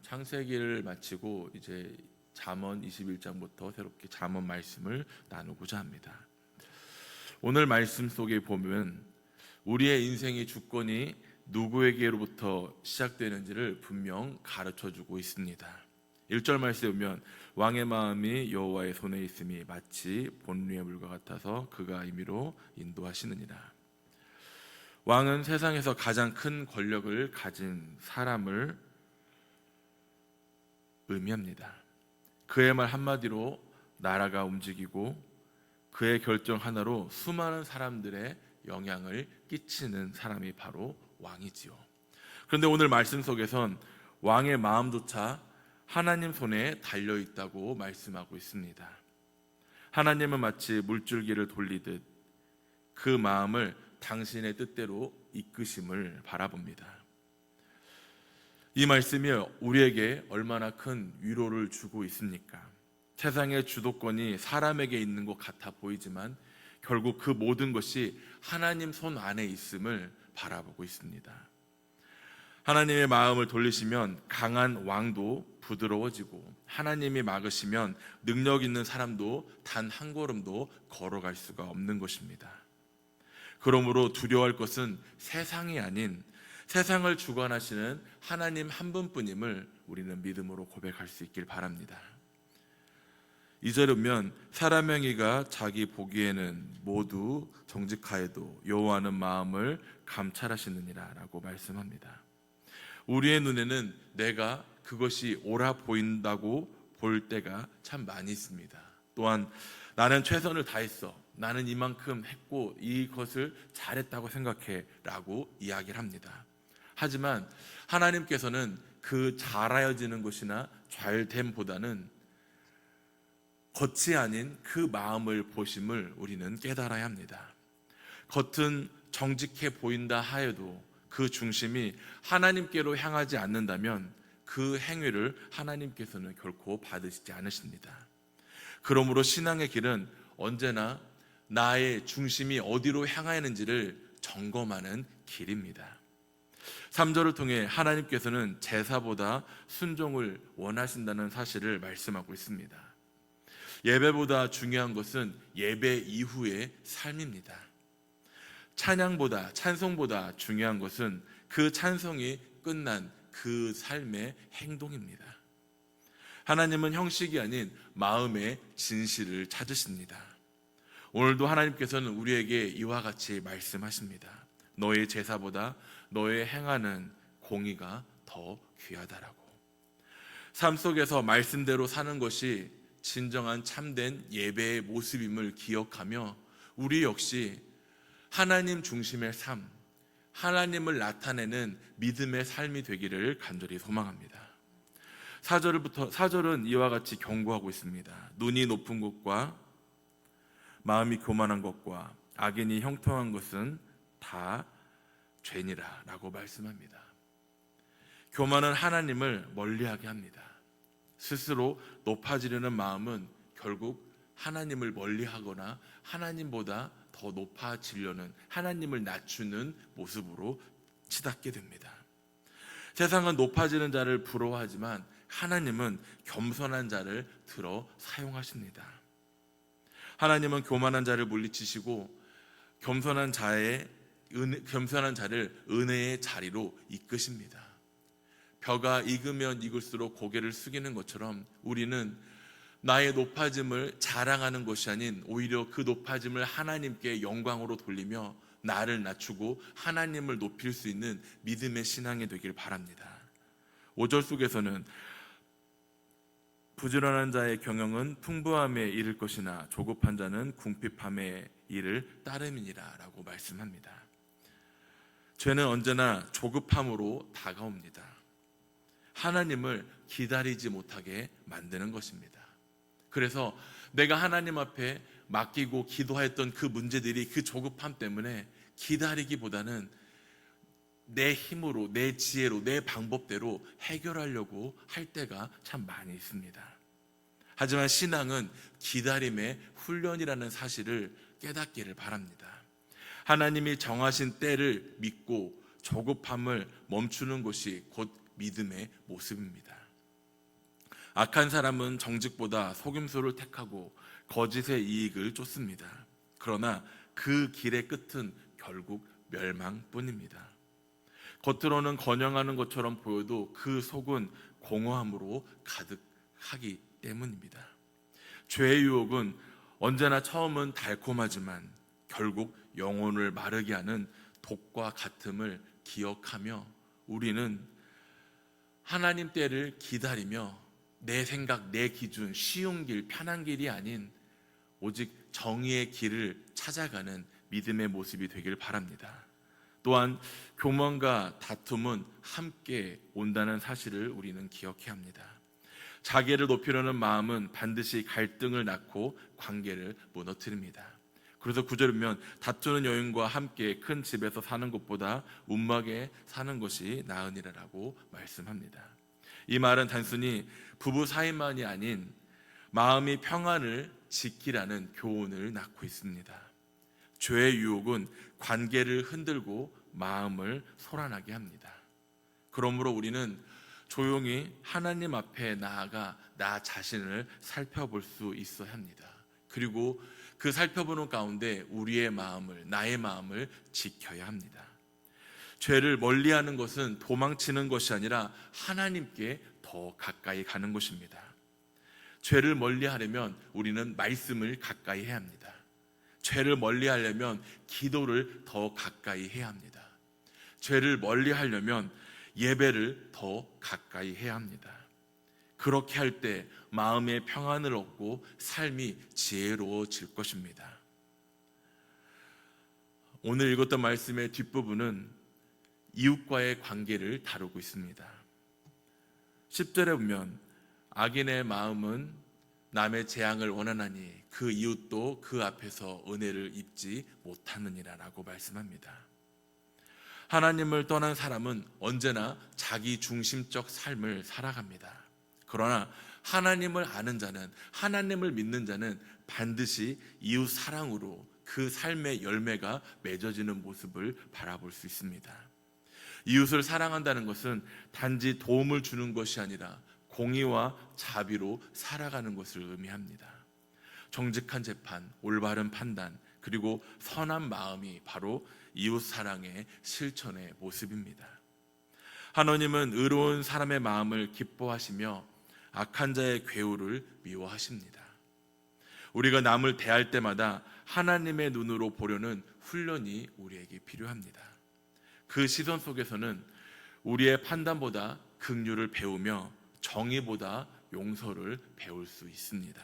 창세기를 마치고 이제 잠언 21장부터 새롭게 잠언 말씀을 나누고자 합니다. 오늘 말씀 속에 보면 우리의 인생의 주권이 누구에게로부터 시작되는지를 분명 가르쳐주고 있습니다. 1절 말씀에 보면 왕의 마음이 여호와의 손에 있음이 마치 본류의 물과 같아서 그가 임의로 인도하시느니라. 왕은 세상에서 가장 큰 권력을 가진 사람을 의미합니다. 그의 말 한마디로 나라가 움직이고 그의 결정 하나로 수많은 사람들의 영향을 끼치는 사람이 바로 왕이지요. 그런데 오늘 말씀 속에선 왕의 마음조차 하나님 손에 달려있다고 말씀하고 있습니다. 하나님은 마치 물줄기를 돌리듯 그 마음을 당신의 뜻대로 이끄심을 바라봅니다. 이 말씀이 우리에게 얼마나 큰 위로를 주고 있습니까? 세상의 주도권이 사람에게 있는 것 같아 보이지만 결국 그 모든 것이 하나님 손 안에 있음을 바라보고 있습니다. 하나님의 마음을 돌리시면 강한 왕도 부드러워지고 하나님이 막으시면 능력 있는 사람도 단 한 걸음도 걸어갈 수가 없는 것입니다. 그러므로 두려워할 것은 세상이 아닌 세상을 주관하시는 하나님 한 분뿐임을 우리는 믿음으로 고백할 수 있길 바랍니다. 2절에 보면 사람의 행위가 자기 보기에는 모두 정직하여도 여호와는 마음을 감찰하시느니라 라고 말씀합니다. 우리의 눈에는 내가 그것이 옳아 보인다고 볼 때가 참 많이 있습니다. 또한 나는 최선을 다했어, 나는 이만큼 했고 이것을 잘했다고 생각해 라고 이야기를 합니다. 하지만 하나님께서는 그 잘하여지는 것이나 잘됨보다는 겉이 아닌 그 마음을 보심을 우리는 깨달아야 합니다. 겉은 정직해 보인다 하여도 그 중심이 하나님께로 향하지 않는다면 그 행위를 하나님께서는 결코 받으시지 않으십니다. 그러므로 신앙의 길은 언제나 나의 중심이 어디로 향하는지를 점검하는 길입니다. 3절을 통해 하나님께서는 제사보다 순종을 원하신다는 사실을 말씀하고 있습니다. 예배보다 중요한 것은 예배 이후의 삶입니다. 찬송보다 중요한 것은 그 찬송이 끝난 그 삶의 행동입니다. 하나님은 형식이 아닌 마음의 진실을 찾으십니다. 오늘도 하나님께서는 우리에게 이와 같이 말씀하십니다. 너의 제사보다 너의 행하는 공의가 더 귀하다라고. 삶 속에서 말씀대로 사는 것이 진정한 참된 예배의 모습임을 기억하며 우리 역시 하나님 중심의 삶, 하나님을 나타내는 믿음의 삶이 되기를 간절히 소망합니다. 4절은 이와 같이 경고하고 있습니다. 눈이 높은 것과 마음이 교만한 것과 악인이 형통한 것은 다 죄니라 라고 말씀합니다. 교만은 하나님을 멀리하게 합니다. 스스로 높아지려는 마음은 결국 하나님을 멀리하거나 하나님보다 더 높아지려는, 하나님을 낮추는 모습으로 치닫게 됩니다. 세상은 높아지는 자를 부러워하지만 하나님은 겸손한 자를 들어 사용하십니다. 하나님은 교만한 자를 물리치시고 겸손한 자를 은혜의 자리로 이끄십니다. 벼가 익으면 익을수록 고개를 숙이는 것처럼 우리는 나의 높아짐을 자랑하는 것이 아닌 오히려 그 높아짐을 하나님께 영광으로 돌리며 나를 낮추고 하나님을 높일 수 있는 믿음의 신앙이 되길 바랍니다. 5절 속에서는 부지런한 자의 경영은 풍부함에 이를 것이나 조급한 자는 궁핍함에 이를 따름이니라 라고 말씀합니다. 죄는 언제나 조급함으로 다가옵니다. 하나님을 기다리지 못하게 만드는 것입니다. 그래서 내가 하나님 앞에 맡기고 기도했던 그 문제들이 그 조급함 때문에 기다리기보다는 내 힘으로, 내 지혜로, 내 방법대로 해결하려고 할 때가 참 많이 있습니다. 하지만 신앙은 기다림의 훈련이라는 사실을 깨닫기를 바랍니다. 하나님이 정하신 때를 믿고 조급함을 멈추는 것이 곧 믿음의 모습입니다. 악한 사람은 정직보다 속임수를 택하고 거짓의 이익을 쫓습니다. 그러나 그 길의 끝은 결국 멸망뿐입니다. 겉으로는 건영하는 것처럼 보여도 그 속은 공허함으로 가득하기 때문입니다. 죄의 유혹은 언제나 처음은 달콤하지만 결국 영혼을 마르게 하는 독과 같음을 기억하며 우리는 하나님 때를 기다리며 내 생각, 내 기준, 쉬운 길, 편한 길이 아닌 오직 정의의 길을 찾아가는 믿음의 모습이 되길 바랍니다. 또한 교만과 다툼은 함께 온다는 사실을 우리는 기억해야 합니다. 자기를 높이려는 마음은 반드시 갈등을 낳고 관계를 무너뜨립니다. 그래서 9절에 보면 다투는 여인과 함께 큰 집에서 사는 것보다 움막에 사는 것이 나으니라라고 말씀합니다. 이 말은 단순히 부부 사이만이 아닌 마음이 평안을 지키라는 교훈을 낳고 있습니다. 죄의 유혹은 관계를 흔들고 마음을 소란하게 합니다. 그러므로 우리는 조용히 하나님 앞에 나아가 나 자신을 살펴볼 수 있어야 합니다. 그리고 그 살펴보는 가운데 우리의 마음을, 나의 마음을 지켜야 합니다. 죄를 멀리하는 것은 도망치는 것이 아니라 하나님께 더 가까이 가는 것입니다. 죄를 멀리하려면 우리는 말씀을 가까이 해야 합니다. 죄를 멀리하려면 기도를 더 가까이 해야 합니다. 죄를 멀리하려면 예배를 더 가까이 해야 합니다. 그렇게 할 때 마음의 평안을 얻고 삶이 지혜로워질 것입니다. 오늘 읽었던 말씀의 뒷부분은 이웃과의 관계를 다루고 있습니다. 10절에 보면 악인의 마음은 남의 재앙을 원하나니 그 이웃도 그 앞에서 은혜를 입지 못하느니라라고 말씀합니다. 하나님을 떠난 사람은 언제나 자기 중심적 삶을 살아갑니다. 그러나 하나님을 아는 자는, 하나님을 믿는 자는 반드시 이웃 사랑으로 그 삶의 열매가 맺어지는 모습을 바라볼 수 있습니다. 이웃을 사랑한다는 것은 단지 도움을 주는 것이 아니라 공의와 자비로 살아가는 것을 의미합니다. 정직한 재판, 올바른 판단, 그리고 선한 마음이 바로 이웃 사랑의 실천의 모습입니다. 하나님은 의로운 사람의 마음을 기뻐하시며 악한 자의 괴우를 미워하십니다. 우리가 남을 대할 때마다 하나님의 눈으로 보려는 훈련이 우리에게 필요합니다. 그 시선 속에서는 우리의 판단보다 긍휼을 배우며 정의보다 용서를 배울 수 있습니다.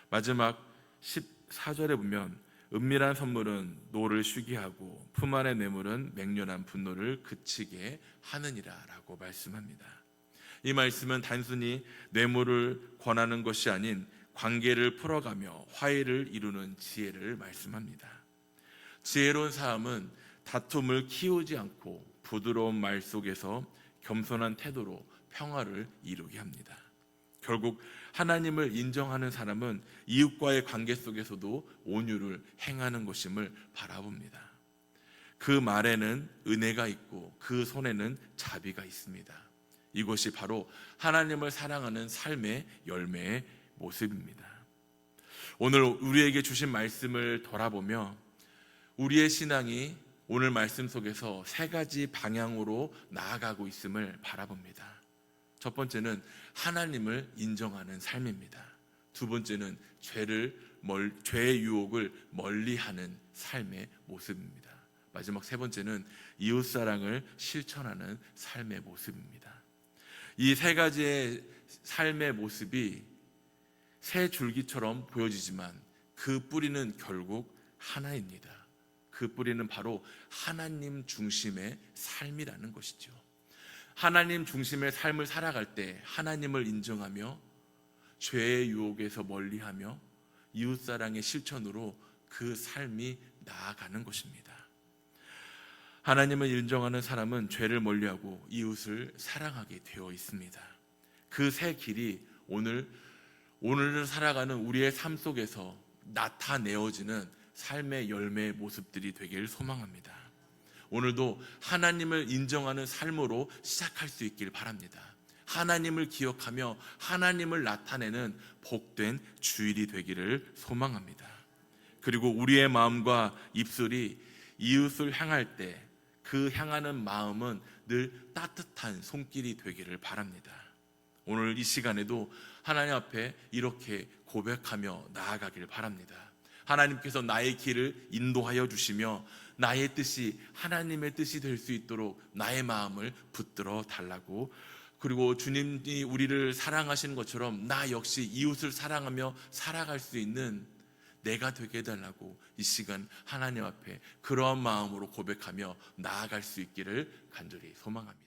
마지막 14절에 보면 은밀한 선물은 노를 쉬게 하고 품 안의 뇌물은 맹렬한 분노를 그치게 하느니라 라고 말씀합니다. 이 말씀은 단순히 뇌물을 권하는 것이 아닌 관계를 풀어가며 화해를 이루는 지혜를 말씀합니다. 지혜로운 사람은 다툼을 키우지 않고 부드러운 말 속에서 겸손한 태도로 평화를 이루게 합니다. 결국 하나님을 인정하는 사람은 이웃과의 관계 속에서도 온유를 행하는 것임을 바라봅니다. 그 말에는 은혜가 있고 그 손에는 자비가 있습니다. 이것이 바로 하나님을 사랑하는 삶의 열매의 모습입니다. 오늘 우리에게 주신 말씀을 돌아보며 우리의 신앙이 오늘 말씀 속에서 세 가지 방향으로 나아가고 있음을 바라봅니다. 첫 번째는 하나님을 인정하는 삶입니다. 두 번째는 죄의 유혹을 멀리하는 삶의 모습입니다. 마지막 세 번째는 이웃사랑을 실천하는 삶의 모습입니다. 이 세 가지의 삶의 모습이 새 줄기처럼 보여지지만 그 뿌리는 결국 하나입니다. 그 뿌리는 바로 하나님 중심의 삶이라는 것이죠. 하나님 중심의 삶을 살아갈 때 하나님을 인정하며 죄의 유혹에서 멀리하며 이웃사랑의 실천으로 그 삶이 나아가는 것입니다. 하나님을 인정하는 사람은 죄를 멀리하고 이웃을 사랑하게 되어 있습니다. 그 새 길이 오늘을 살아가는 우리의 삶 속에서 나타내어지는 삶의 열매의 모습들이 되길 소망합니다. 오늘도 하나님을 인정하는 삶으로 시작할 수 있길 바랍니다. 하나님을 기억하며 하나님을 나타내는 복된 주일이 되기를 소망합니다. 그리고 우리의 마음과 입술이 이웃을 향할 때 그 향하는 마음은 늘 따뜻한 손길이 되기를 바랍니다. 오늘 이 시간에도 하나님 앞에 이렇게 고백하며 나아가길 바랍니다. 하나님께서 나의 길을 인도하여 주시며 나의 뜻이 하나님의 뜻이 될 수 있도록 나의 마음을 붙들어 달라고, 그리고 주님이 우리를 사랑하시는 것처럼 나 역시 이웃을 사랑하며 살아갈 수 있는 내가 되게 해달라고 이 시간 하나님 앞에 그러한 마음으로 고백하며 나아갈 수 있기를 간절히 소망합니다.